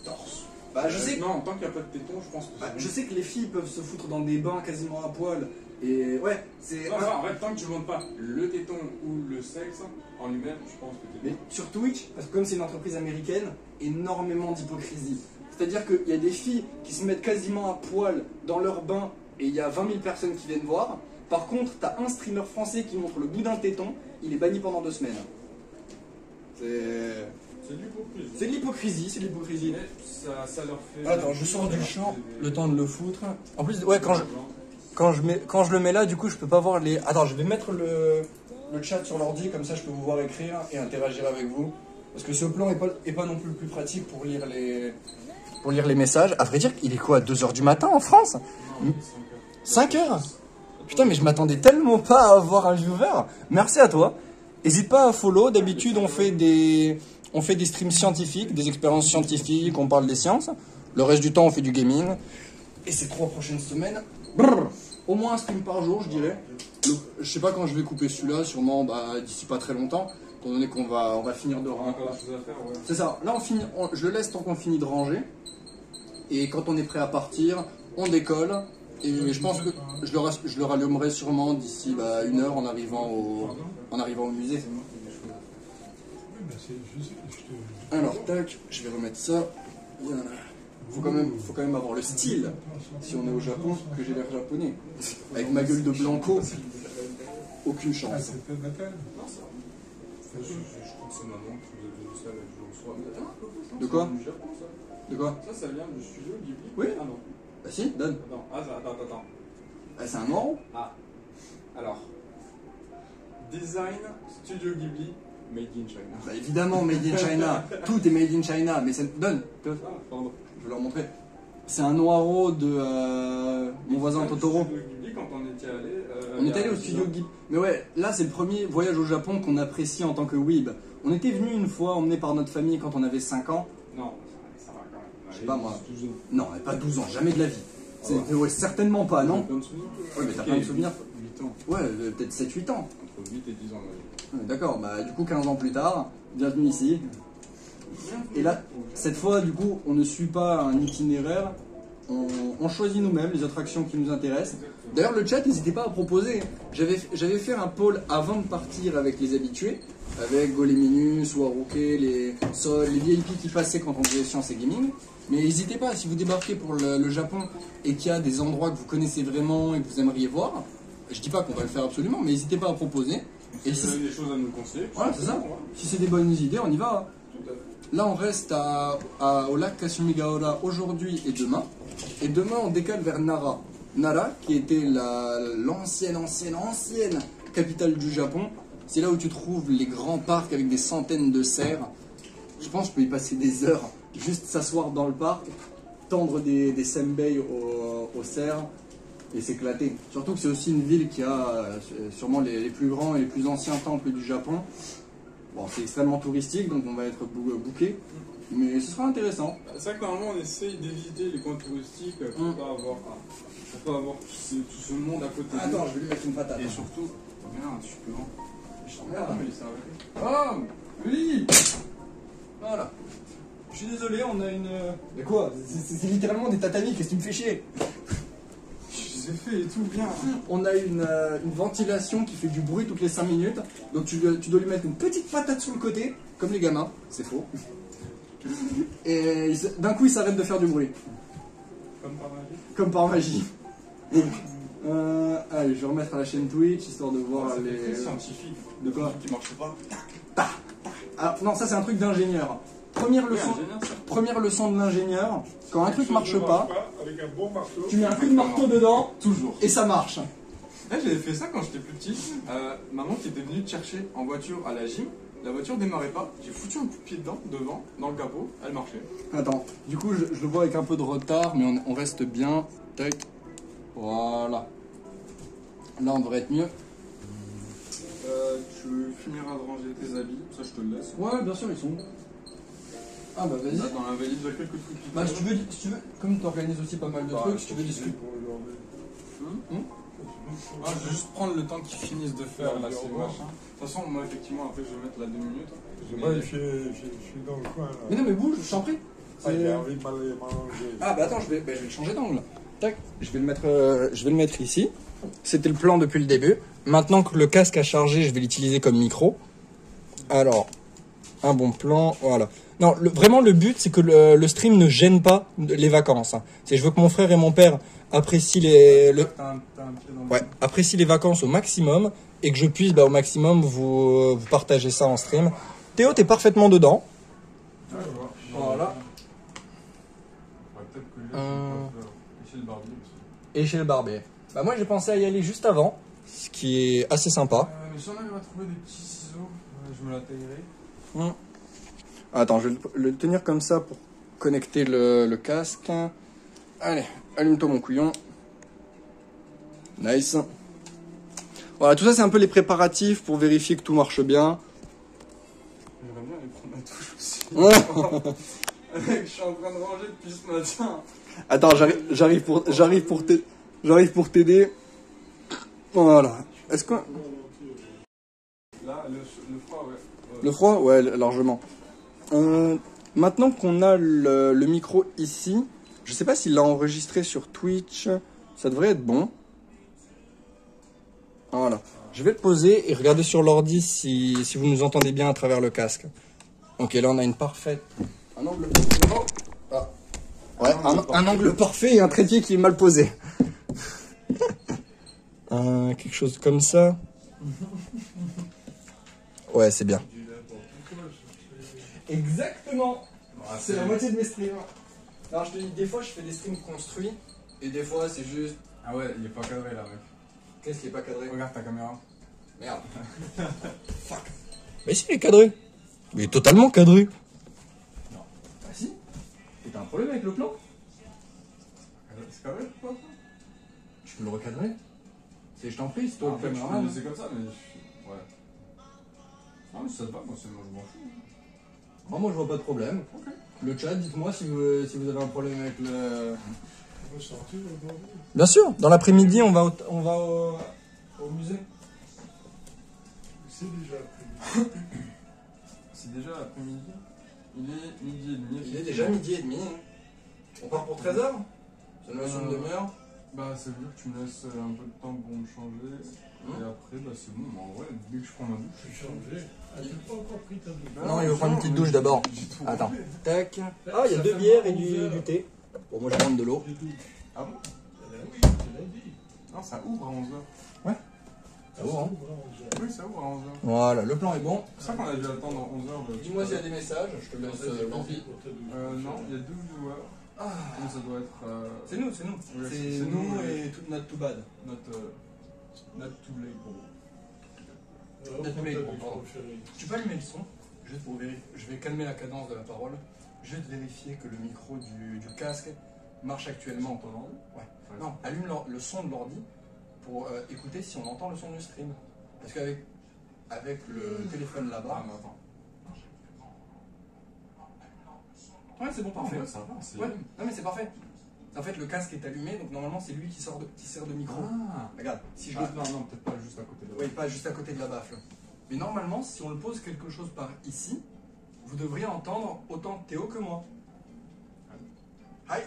Torse. Bah je sais que... Non, tant qu'il n'y a pas de tétons, je pense que... je sais que les filles peuvent se foutre dans des bains quasiment à poil. Et ouais, c'est... Non, en fait, tant que tu ne montres pas le téton ou le sexe en lui-même, je pense que t'es... Mais sur Twitch, parce que comme c'est une entreprise américaine, énormément d'hypocrisie. C'est-à-dire qu'il y a des filles qui se mettent quasiment à poil dans leur bain et il y a 20 000 personnes qui viennent voir. Par contre, t'as un streamer français qui montre le bout d'un téton, il est banni pendant 2 semaines. C'est de l'hypocrisie. C'est de l'hypocrisie, c'est de l'hypocrisie. Mais ça leur fait... Attends, je sors du champ, le temps de le foutre. En plus, ouais, quand je le mets là, du coup, je peux pas voir les... Attends, je vais mettre le chat sur l'ordi, comme ça je peux vous voir écrire et interagir avec vous. Parce que ce plan est pas non plus le plus pratique pour lire les messages. À vrai dire, il est quoi, 2h du matin en France? Non, 5 heures? Putain, mais je m'attendais tellement pas à avoir un viewer. Merci à toi. N'hésite pas à follow. D'habitude, on fait des streams scientifiques, des expériences scientifiques, on parle des sciences. Le reste du temps, on fait du gaming. Et ces 3 prochaines semaines, au moins un stream par jour, je dirais. Je sais pas quand je vais couper celui-là, sûrement d'ici pas très longtemps, étant donné qu'on va finir de ranger. Encore des choses à faire, ouais. C'est ça. Là, je le laisse tant qu'on finit de ranger. Et quand on est prêt à partir, on décolle. Et je pense que je le rallumerai sûrement d'ici 1 heure en arrivant au musée. Alors, tac, je vais remettre ça. Faut quand même avoir le style, si on est au Japon, que j'ai l'air japonais. Avec ma gueule de blanco, aucune chance. Non, ça va. Je crois que c'est maman qui nous a donné ça le jour au soir. De quoi? Du Japon, ça. De quoi? Ça vient du studio Ghibli. Oui. Ah non. Bah si, donne. Attends. Ah, c'est un mort? Ah. Alors. Design Studio Ghibli, Made in China. Bah évidemment, made in China. Tout est made in China. Mais ça donne. Ah, pardon. Je vais leur montrer. C'est un Noiro de mon voisin Totoro. Quand on était allé. On est allé au studio Ghibli. Mais ouais, là c'est le premier voyage au Japon qu'on apprécie en tant que weeb. On était venu une fois, emmené par notre famille quand on avait 5 ans. Non, ça va quand même. Je sais pas moi. Non, mais pas 12 ans, jamais de la vie. Ouais, certainement pas, non? Ouais, mais t'as plein de souvenirs. 8 ans. Ouais, peut-être 7-8 ans. Entre 8 et 10 ans, Ouais, d'accord, bah du coup 15 ans plus tard, bienvenue ici. Et là, cette fois, du coup, on ne suit pas un itinéraire, on choisit nous-mêmes les attractions qui nous intéressent. D'ailleurs, le chat, n'hésitez pas à proposer. J'avais fait un poll avant de partir avec les habitués, avec Goleminus, Waruke, les Sol, les VIP qui passaient quand on faisait Science et Gaming. Mais n'hésitez pas, si vous débarquez pour le Japon et qu'il y a des endroits que vous connaissez vraiment et que vous aimeriez voir, je dis pas qu'on va le faire absolument, mais n'hésitez pas à proposer. Et si vous avez des choses à nous conseiller, voilà, c'est ça. Si c'est des bonnes idées, on y va. Tout à fait. Là, on reste au lac Kasumigaura aujourd'hui et demain. Et demain, on décale vers Nara. Nara, qui était l'ancienne capitale du Japon. C'est là où tu trouves les grands parcs avec des centaines de cerfs. Je pense que je peux y passer des heures, juste s'asseoir dans le parc, tendre des senbei aux cerfs et s'éclater. Surtout que c'est aussi une ville qui a sûrement les plus grands et les plus anciens temples du Japon. Bon, c'est extrêmement touristique, donc on va être booké, mais ce sera intéressant. C'est vrai que normalement on essaye d'éviter les coins touristiques pour pas avoir tout ce monde à côté. Attends, je vais lui mettre une patate. Et surtout, merde, je suis plus grand. Merde. Mais il s'est arrêté. Oh oui. Voilà. Je suis désolé, on a une... Mais quoi? C'est littéralement des tatamis, qu'est-ce que tu me fais chier? Je les ai fait et tout bien. On a une ventilation qui fait du bruit toutes les 5 minutes, donc tu dois lui mettre une petite patate sur le côté, comme les gamins, c'est faux. Et d'un coup il s'arrête de faire du bruit. Comme par magie. Comme par magie. Allez, je vais remettre à la chaîne Twitch, histoire de voir les... scientifique. De quoi? Qui marche pas. Ah non, ça c'est un truc d'ingénieur. Première leçon de l'ingénieur, quand un truc marche pas, avec un bon marteau. tu mets un coup de marteau dedans, Toujours. et ça marche. J'avais fait ça quand j'étais plus petit. Maman qui était venue te chercher en voiture à la gym. La voiture démarrait pas. J'ai foutu un coup de pied dedans, devant, dans le capot. Elle marchait. Attends, du coup je le vois avec un peu de retard, mais on reste bien. Tac. Voilà. Là on devrait être mieux. Tu finiras de ranger tes habits. Ça, je te le laisse. Ouais, bien sûr, ils sont. Ah bah vas-y. Là, dans la valise, il y a quelques trucs. Bah si tu veux, comme tu organises aussi pas mal de trucs, si tu veux discuter. Je vais juste prendre le temps qu'ils finissent de faire là, ces machins. De toute façon, moi, effectivement, après, je vais mettre la 2 minutes. Je suis dans le coin là. Mais non, mais bouge, je t'en prie. J'ai envie de m'allonger. Ah bah attends, je vais le changer d'angle. Tac, je vais le mettre ici. C'était le plan depuis le début. Maintenant que le casque a chargé, je vais l'utiliser comme micro. Alors, un bon plan, voilà. Non, vraiment le but, c'est que le stream ne gêne pas les vacances. Je veux que mon frère et mon père apprécient apprécient les vacances au maximum et que je puisse au maximum vous partager ça en stream. Théo, t'es parfaitement dedans. Voilà. Chez le barbier aussi. Et chez le barbier. Bah moi j'ai pensé à y aller juste avant, ce qui est assez sympa. Mais si on arrive à trouver des petits ciseaux, je me la taillerai. Attends, je vais le tenir comme ça pour connecter le casque. Allez, allume-toi mon couillon. Nice. Voilà, tout ça c'est un peu les préparatifs pour vérifier que tout marche bien. J'aimerais bien aller prendre ma touche aussi. Je suis en train de ranger depuis ce matin. Attends, j'arrive pour t'aider. Voilà. Est-ce que... Là, le froid, ouais. Le froid, ouais, largement. Maintenant qu'on a le micro ici, je sais pas s'il l'a enregistré sur Twitch. Ça devrait être bon. Voilà. Je vais le poser et regarder sur l'ordi si vous nous entendez bien à travers le casque. Ok, là on a une parfaite... Un angle... Oh. Ah. Ouais, un angle parfait et un trépied qui est mal posé. Quelque chose comme ça. Ouais, c'est bien. Exactement. C'est la moitié de mes streams. Alors je te dis, des fois je fais des streams construits et des fois c'est juste... Ah ouais, il est pas cadré là, mec. Qu'est-ce qui est pas cadré? Regarde ta caméra. Merde. Fuck. Mais si, il est cadré. Il est totalement cadré. Non. Bah si. Et t'as un problème avec le plan? carré, quoi. Tu peux le recadrer. Je t'en prie, c'est toi Après, le tu peux caméraman. le laisser comme ça, mais. Ouais. Non, mais ça te va, moi, je m'en fous. Moi je vois pas de problème. Ok. Le chat, dites-moi si vous avez un problème avec le... On va sortir aujourd'hui. Bien sûr, dans l'après-midi on va au musée. C'est déjà pris. C'est déjà l'après-midi. Il est midi et demi. Il est déjà midi et demi. On part pour 13h. Ça nous laisse une demi-heure. Bah, ça veut dire que tu me laisses un peu de temps pour me changer. Et après, bah, c'est bon. Bah, en vrai, dès que je prends ma douche. Je suis changé. Ah, tu n'as pas encore pris ta douche. Non, il veut prendre une petite douche d'abord. Attends. Tac. Ah, il y a 2 bières et du thé. Bon, moi je prends de l'eau. J'ai tout. Ah bon? Oui, je te l'ai dit. Non, ça ouvre à 11h. Ça ouvre, hein. Oui, ça ouvre à 11h. Voilà, le plan est bon. C'est ça qu'on a dû attendre 11h. Dis-moi s'il y a des messages, je te laisse l'envie. Non, il y a 2 viewers. Ah, Mais ça doit être. c'est nous. Ouais, C'est c'est nous nous, et toute notre tout bad. Notre too late, bro. Tu peux allumer le son, juste pour vérifier. Je vais calmer la cadence de la parole. Juste vérifier que le micro du casque marche actuellement. Ton ordi? Ouais. Non, allume le son de l'ordi pour écouter si on entend le son du stream. Parce qu'avec le téléphone Ah, là-bas. mais attends. Ouais, c'est bon, parfait. Ouais, ça va, c'est. Ouais, non mais c'est parfait. En fait, le casque est allumé, donc normalement c'est lui qui sert de micro. Ah! Regarde, si je Ah, le... non, peut-être pas juste à côté de là. Oui, pas juste à côté de la baffle. Mais normalement, si on le pose quelque chose par ici, vous devriez entendre autant Théo que moi. Hi.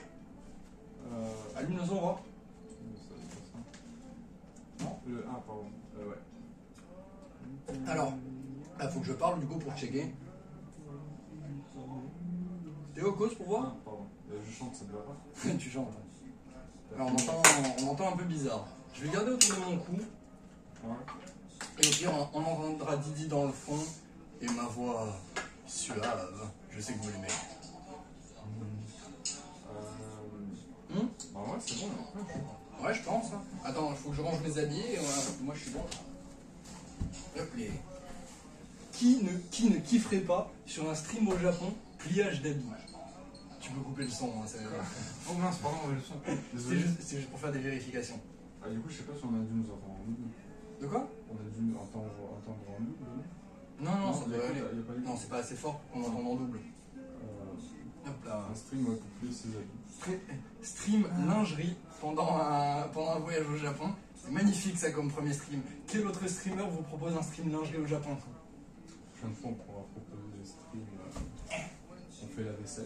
Allume le son, on voit. Non, ah, pardon. Ouais. Alors, il faut que je parle du coup pour checker. Théo, cause pour voir. Ah, pardon. Je chante, ça te va pas? Tu chantes. Alors, on entend un peu bizarre. Je vais garder autour de mon cou. Ouais. Et au pire, on entendra Didi dans le fond. Et ma voix suave. Je sais que vous l'aimez. Bah ouais, c'est bon, mais après, Ouais, je pense. Hein. Attends, il faut que je range mes habits. Et moi, je suis bon. Hop, les... Qui ne kifferait pas sur un stream au Japon pliage d'habits? Tu peux couper le son. Hein, Oh mince, pardon, le son. c'est juste pour faire des vérifications. Ah, du coup, je sais pas si on a dû nous entendre en double. De quoi? On a dû nous entendre en double, non? Non, ça il y a doit pas- aller. il y a pas eu- Non, c'est pas assez fort pour qu'on entende en double. Hop là. Un stream pour plier ses habits. Stream lingerie pendant un voyage au Japon. C'est magnifique ça comme premier stream. Quel autre streamer vous propose un stream lingerie au Japon? Prochaine fois, on pourra proposer des streams. On fait la vaisselle.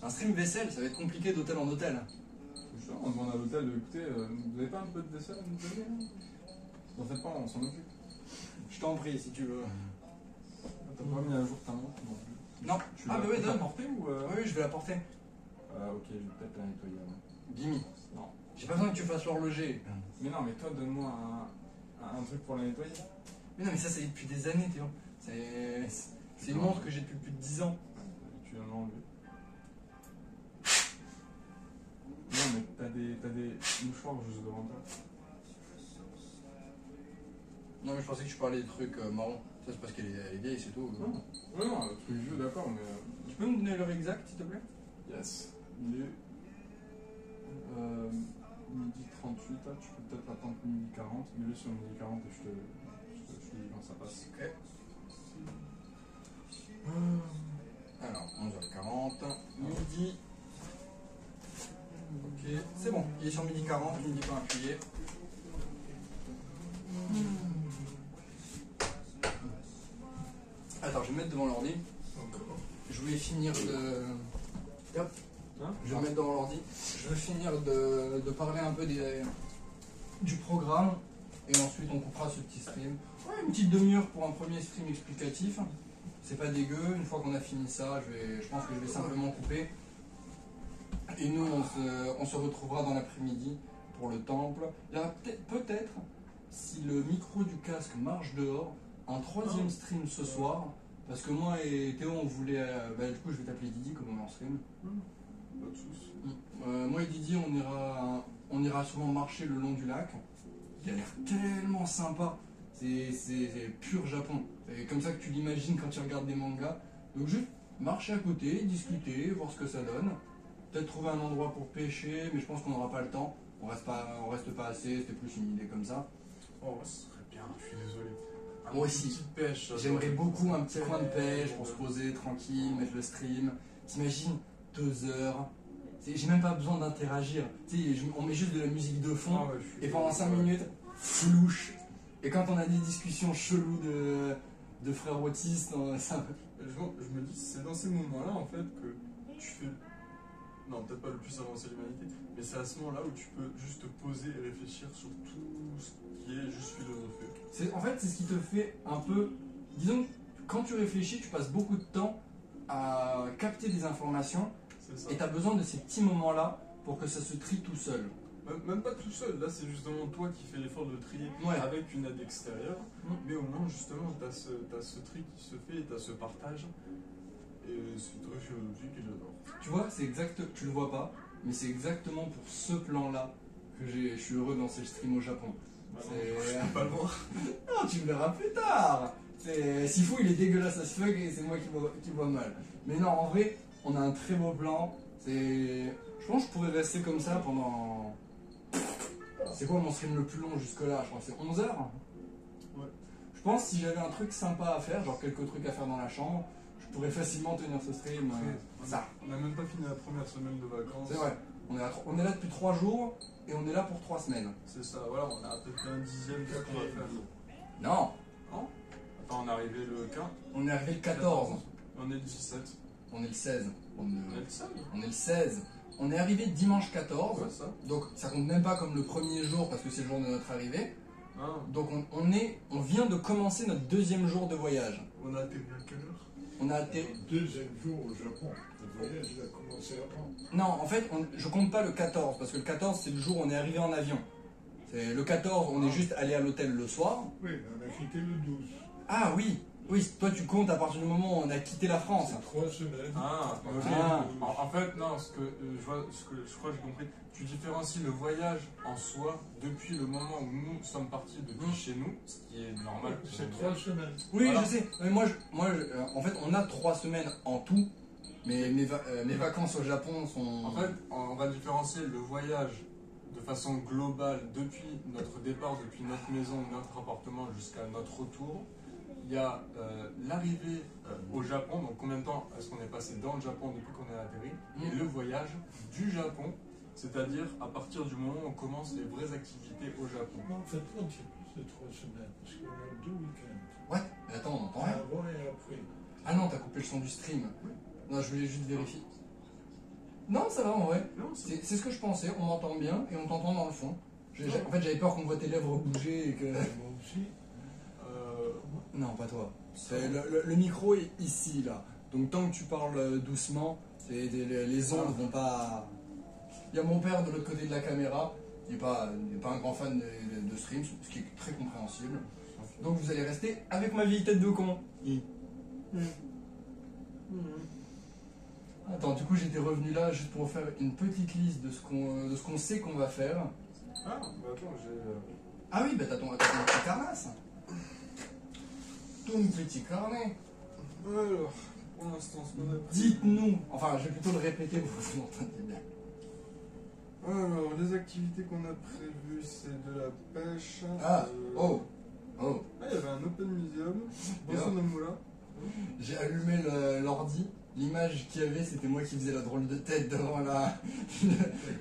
Un stream vaisselle, ça va être compliqué d'hôtel en hôtel. C'est ça, on demande à l'hôtel, écoutez, vous avez pas un peu de vaisselle à nous donner là? En fait, pas, on s'en occupe. Je t'en prie si tu veux. T'as pas mis à jour ta montre non plus? Non. Tu Ah l'as bah oui, donne. porté ou Oui, je vais la porter. Ok, je vais peut-être la nettoyer avant. Gimme. Non. J'ai pas besoin que tu fasses l'horloger. Mais non, mais toi, donne-moi un truc pour la nettoyer. Mais non, mais ça, c'est depuis des années, Théo. C'est une montre que j'ai depuis plus de 10 ans. Tu viens de l'enlever. Non, mais t'as des mouchoirs juste devant toi. Non, mais je pensais que tu parlais des trucs marrons. Ça, c'est parce qu'elle est vieille, c'est tout. Ouais, non, le truc vieux, d'accord, mais. Tu peux me donner l'heure exacte, s'il te plaît? Yes. Il est. Midi 38, là, tu peux peut-être attendre midi 40. Mets-le sur midi 40 et je te dis quand ça passe. Ok. Alors, 11h40, midi. Ok, c'est bon, il est sur midi 40, il me dit pas appuyer. Attends, je vais me mettre devant l'ordi. Je voulais finir de. Hop. Je vais me mettre devant l'ordi. Je veux finir de parler un peu du programme. Et ensuite, on coupera ce petit stream. Ouais, une petite demi-heure pour un premier stream explicatif. C'est pas dégueu. Une fois qu'on a fini ça, je pense que je vais simplement couper. Et nous, on se retrouvera dans l'après-midi pour le temple. Là, peut-être, si le micro du casque marche dehors, un troisième stream ce soir. Parce que moi et Théo, on voulait. Du coup, je vais t'appeler Didi comme on est en stream. Pas de soucis. Moi et Didi, on ira sûrement marcher le long du lac. Il a l'air tellement sympa. C'est pur Japon. C'est comme ça que tu l'imagines quand tu regardes des mangas. Donc juste marcher à côté, discuter, voir ce que ça donne. peut-être trouver un endroit pour pêcher, mais je pense qu'on n'aura pas le temps. On reste pas assez, c'était plus une idée comme ça. Oh, ce serait bien, je suis désolé. Moi aussi. Une petite pêche. J'aimerais beaucoup un petit coin de pêche pour se poser tranquille, mettre le stream. T'imagines 2 heures. J'ai même pas besoin d'interagir. On met juste de la musique de fond Ah ouais, je suis et pendant 5 minutes, flouche. Et quand on a des discussions cheloues de frères autistes, ça. Je me dis, c'est dans ces moments-là en fait que tu fais. Non, peut-être pas le plus avancé de l'humanité, mais c'est à ce moment-là où tu peux juste te poser et réfléchir sur tout ce qui est juste philosophie. En fait, c'est ce qui te fait un peu. Disons, quand tu réfléchis, tu passes beaucoup de temps à capter des informations C'est ça. et tu as besoin de ces petits moments-là pour que ça se trie tout seul. Même pas tout seul, là c'est justement toi qui fais l'effort de trier Ouais. avec une aide extérieure, mais au moins justement t'as ce tri qui se fait et t'as ce partage. Et c'est très philosophique et j'adore. Tu vois, c'est exact, tu le vois pas, mais c'est exactement pour ce plan-là que je suis heureux dans ces streams au Japon. Je peux pas le voir. Non, tu le verras plus tard. Sifu, il est dégueulasse à ce fuck et c'est moi qui vois mal. Mais non, en vrai, on a un très beau plan. Je pense que je pourrais rester comme ça pendant. C'est quoi mon stream le plus long jusque-là? Je crois que c'est 11 heures. Ouais. Je pense que si j'avais un truc sympa à faire, genre quelques trucs à faire dans la chambre, je pourrais facilement tenir ce stream. Ça. On n'a même pas fini la première semaine de vacances. C'est vrai. On est là depuis 3 jours et on est là pour 3 semaines. C'est ça, voilà, on a peut-être un dixième de ce qu'on va faire. Non, Non. Attends, on est arrivé le 15. on est arrivé le 14. On est le 17. On est le 16. On est le 16. On est le 16. On est arrivé dimanche 14. Ouais, ça. Donc ça compte même pas comme le premier jour parce que c'est le jour de notre arrivée. Ah, Donc on vient de commencer notre 2e jour de voyage. on a atterri à quelle heure? On a atterri. Deuxième jour au Japon. Le voyage il a commencé avant. Non, en fait, je compte pas le 14 parce que le 14 c'est le jour où on est arrivé en avion. Le 14, on est juste allé à l'hôtel le soir. Oui, on a quitté le 12. Ah oui, oui, toi tu comptes à partir du moment où on a quitté la France. C'est 3 semaines. Ah, ok. Ah. En fait, non, ce que je crois que j'ai compris, tu différencies le voyage en soi depuis le moment où nous sommes partis depuis chez nous, ce qui est normal. C'est 3 semaines. Oui, Voilà. je sais. Mais en fait, on a 3 semaines en tout. Mais mes vacances au Japon sont. En fait, on va différencier le voyage de façon globale depuis notre départ, depuis notre maison, notre appartement jusqu'à notre retour. Il y a l'arrivée au Japon, donc combien de temps est-ce qu'on est passé dans le Japon depuis qu'on est atterri, et le voyage du Japon, c'est-à-dire à partir du moment où on commence les vraies activités au Japon. Non, en fait, non, c'est plus de 3 semaines. Parce qu'on a 2 week-ends. Ouais, mais attends, on entend rien. Avant et après. Ah non, t'as coupé le son du stream. Non, je voulais juste vérifier. Non, ça va en vrai. Non, C'est ce que je pensais, on m'entend bien et on t'entend dans le fond. En fait, j'avais peur qu'on voit tes lèvres bouger et que. Moi aussi. Non, pas toi. Le micro est ici, là. Donc tant que tu parles doucement, les ondes vont pas. Il y a mon père de l'autre côté de la caméra. Il n'est pas un grand fan de stream, ce qui est très compréhensible. Donc vous allez rester avec ma vieille tête de con. Attends, du coup j'étais revenu là juste pour faire une petite liste de ce qu'on sait qu'on va faire. Ah, bah attends, j'ai. Ah oui, bah t'as ton petit carnasse. Ton petit carnet. Alors, pour l'instant, ce qu'on a. Dites-nous, enfin je vais plutôt le répéter pour que vous m'entendiez bien. Alors, les activités qu'on a prévues, c'est de la pêche. Ah, oh. Ah, il y avait un open museum. Bien. Boisson de moula. J'ai allumé l'ordi, l'image qu'il y avait c'était moi qui faisais la drôle de tête devant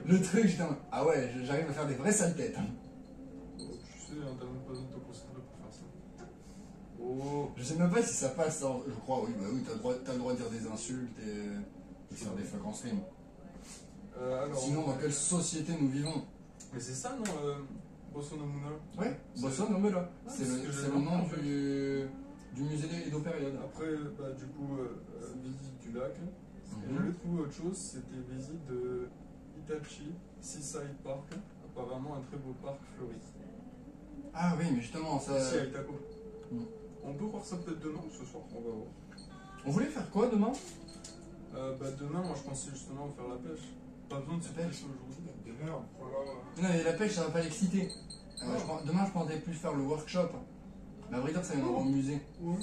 le truc, j'étais en mode, ah ouais, j'arrive à faire des vraies sales têtes. Oh, tu sais, hein, t'as même pas besoin de te concentrer pour faire ça. Oh. Je sais même pas si ça passe, hein. Je crois, oui, bah oui, t'as le droit de dire des insultes et de faire des fuck en stream. Alors, Sinon, dans quelle société nous vivons? Mais c'est ça, non Boisson de moula. Ouais, C'est- Bosson, non mais là, Ah, c'est c'est ce le, que c'est j'avais le nom compris, en fait. du musée Edo Période. Après, bah, du coup, visite du lac. Et Mhm. j'avais trouvé autre chose, c'était visite de Hitachi Seaside Park. Apparemment, un très beau parc fleuri. Ah oui, mais justement, ça. Ici à Itako. Mhm. On peut voir ça peut-être demain ou ce soir, on va voir. On voulait faire quoi demain? Bah, demain, moi je pensais justement faire la pêche. Pas besoin de se La pêche. pêcher aujourd'hui. Demain, on pourra. Non, mais la pêche, ça va pas l'exciter. Demain, je pensais plus faire le workshop. Mais à vrai dire, ça viendra au musée. Ouais.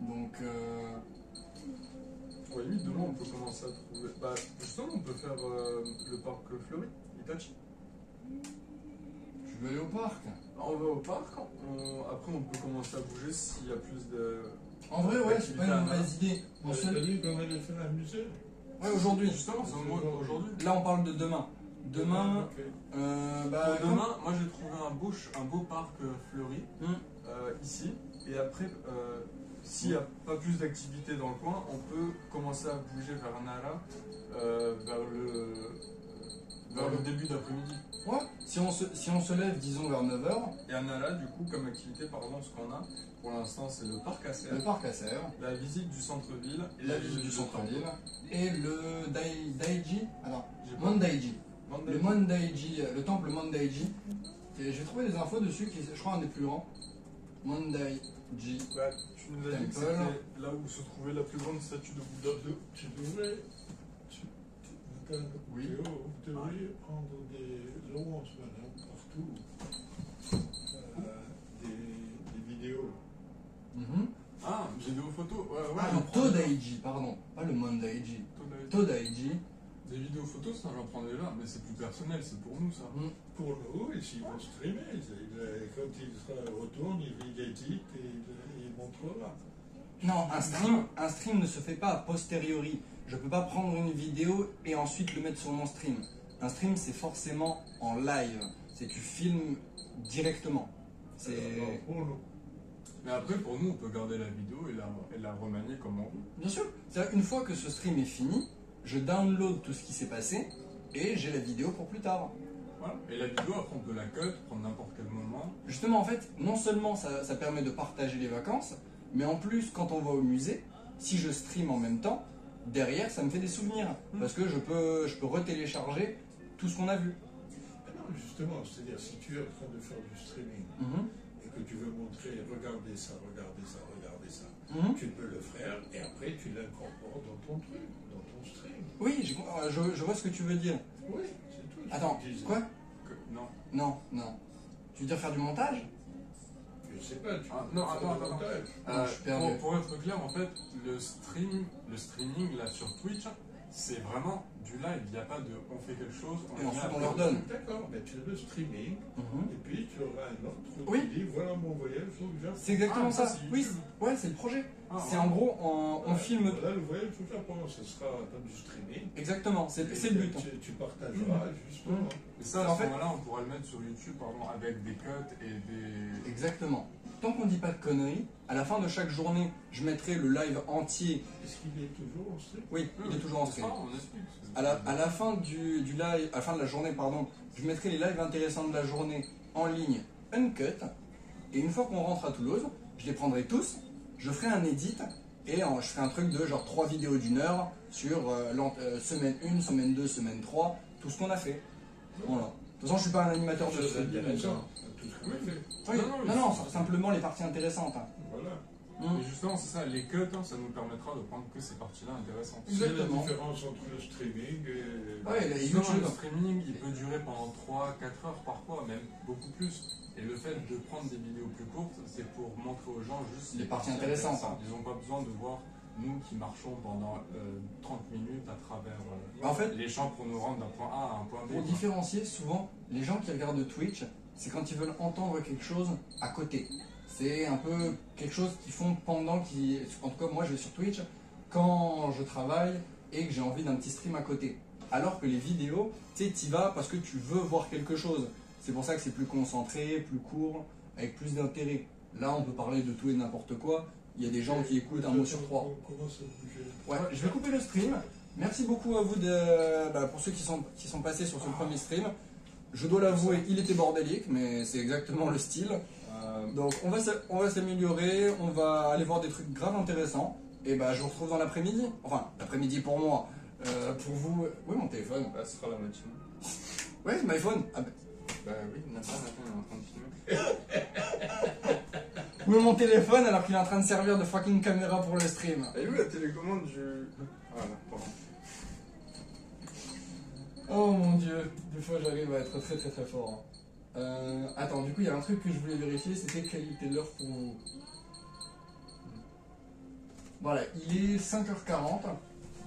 Donc, Ouais, limite, demain, on peut commencer à trouver. Bah, justement, on peut faire le parc Fleury, Itachi. Tu veux aller au parc? On va au parc, après, on peut commencer à bouger s'il y a plus de. En vrai, ouais, c'est pas une mauvaise idée. On s'est dit qu'on allait faire un musée. Ouais, aujourd'hui. Justement, c'est aujourd'hui. Là, on parle de demain. Demain, Ok. bah, Pour demain, moi j'ai trouvé un beau parc Fleury, Hum. ici. Et après, s'il n'y a pas plus d'activité dans le coin, on peut commencer à bouger vers Nara vers le début d'après-midi. Ouais, si on se lève, disons, vers 9h, Et à Nara, du coup, comme activité, pardon, ce qu'on a pour l'instant, c'est le parc à serre, le parc à serre, la visite du centre-ville, et la visite du centre-ville, et le Daiji, alors, J'ai pas- Mondaiji. Mandai. Le Mondaiji, le temple Mondaiji. Et j'ai trouvé des infos dessus qui est, je crois, un des plus grands. Mondaiji. Bah, tu nous as dit que Temple. c'était là où se trouvait la plus grande statue de Bouddha. Tu devrais. Oui. Théo, vous devriez prendre des Laurence, madame, partout. Des vidéos. Mhm. Ah, vidéo photo, ouais, ouais. Ah, j'en le prends déjà. Todaiji, pardon, pas le Mondaiji. Todaiji. Todaiji. Des vidéos photos, ça j'en prends déjà, mais c'est plus personnel, c'est pour nous ça. Mhm. Pour nous, et s'ils vont streamer, quand il retourne, il édite et il montrera. Non, un stream ne se fait pas a posteriori. Je peux pas prendre une vidéo et ensuite le mettre sur mon stream. Un stream, c'est forcément en live. C'est tu filmes directement. C'est Alors, pour nous. Mais après, pour nous, on peut garder la vidéo et la remanier comme on veut. bien sûr. C'est-à-dire, une fois que ce stream est fini, je download tout ce qui s'est passé et j'ai la vidéo pour plus tard. Voilà. Et la vidéo, après, on peut la cut, prendre n'importe quel moment. Justement, en fait, non seulement ça permet de partager les vacances, mais en plus, quand on va au musée, si je stream en même temps, derrière, ça me fait des souvenirs. Parce que je peux retélécharger tout ce qu'on a vu. Non, justement, c'est-à-dire, si tu es en train de faire du streaming Mhm. et que tu veux montrer, regardez ça, Mhm. tu peux le faire et après tu l'incorpores dans ton truc, dans ton stream. Oui, je vois ce que tu veux dire. Oui, c'est tout. ce Attends, que je disais. quoi? Non. Non. Tu veux dire faire du montage? Je sais pas, tu Ah, peux non, faire attends, le attends. montage. Je suis perdu. Pour être clair, en fait, le streaming là sur Twitch, c'est vraiment du live. Il n'y a pas de on fait quelque chose, Et le ensuite, met on après. leur donne. D'accord, mais tu as le streaming Mhm. et puis tu auras un autre truc Oui. qui dit voilà mon voyage au Japon. C'est exactement Ah, ça. ça, c'est Oui, YouTube. ouais, c'est le projet. Ah, C'est ouais. en gros, on filme. Voilà le voyage au Japon, ce sera comme du streaming. Exactement, c'est Et le but. Tu partageras justement. Et ça, à En ce fait- moment-là, on pourrait le mettre sur YouTube, pardon, avec des cuts et des. Exactement. Tant qu'on dit pas de conneries, à la fin de chaque journée, je mettrai le live entier. Est-ce qu'il est toujours en stream? Oui, il est toujours en C'est stream. ça, on explique. À la fin du live, à la fin de la journée, pardon, je mettrai les lives intéressants de la journée en ligne, uncut. Et une fois qu'on rentre à Toulouse, je les prendrai tous, je ferai un edit et je ferai un truc de genre 3 vidéos d'1 heure sur semaine 1, semaine 2, semaine 3, tout ce qu'on a fait. Voilà. De toute façon, je suis pas un animateur de C'est stream. intéressant, tout ce qu'on a fait. Oui, Non, non, simplement les parties intéressantes. hein. Voilà. Hum. Et justement, c'est ça, les cuts, ça nous permettra de prendre que ces parties-là intéressantes. C'est la Exactement. différence entre le streaming et. Ouais, et Justement, YouTube. le streaming, il peut durer pendant 3-4 heures parfois, même beaucoup plus. Et le fait de prendre des vidéos plus courtes, c'est pour montrer aux gens juste Les parties intéressantes, hein. Ils n'ont pas besoin de voir nous qui marchons pendant 30 minutes à travers En fait, les champs pour nous rendre d'un point A à un point B. pour quoi. différencier, souvent, les gens qui regardent Twitch, c'est quand ils veulent entendre quelque chose à côté. C'est un peu quelque chose qu'ils font pendant qu'ils... En tout cas, moi, je vais sur Twitch quand je travaille et que j'ai envie d'un petit stream à côté. Alors que les vidéos, tu sais, t'y vas parce que tu veux voir quelque chose. C'est pour ça que c'est plus concentré, plus court, avec plus d'intérêt. Là, on peut parler de tout et n'importe quoi. Il y a des gens qui écoutent un mot sur 3. On commence à bouger. Ouais, je vais couper le stream. Merci beaucoup à vous pour ceux qui sont passés sur ce premier stream. Je dois l'avouer, il était bordélique, mais c'est exactement le style. Donc on va s'améliorer, on va aller voir des trucs grave intéressants. Et je vous retrouve dans l'après-midi. Enfin, l'après-midi pour moi. Pour vous... Oui, mon téléphone. Bah, ce sera la matinée. Ouais, c'est mon iPhone. Ah, Bah oui, Nathan est en train de filmer. où est mon téléphone alors qu'il est en train de servir de fucking caméra pour le stream? Et oui, la télécommande du. Voilà, pardon. Oh mon dieu, des fois j'arrive à être très très très fort. Attends, du coup il y a un truc que je voulais vérifier, c'était quelle était l'heure pour vous. Voilà, il est 5h40.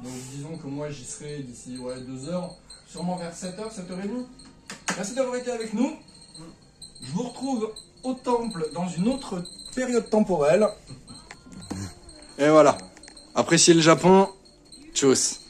Donc disons que moi j'y serai d'ici 2 heures, sûrement vers 7h, 7h30. Merci d'avoir été avec nous. Je vous retrouve au temple dans une autre période temporelle. Et voilà. Appréciez le Japon. Tchuss.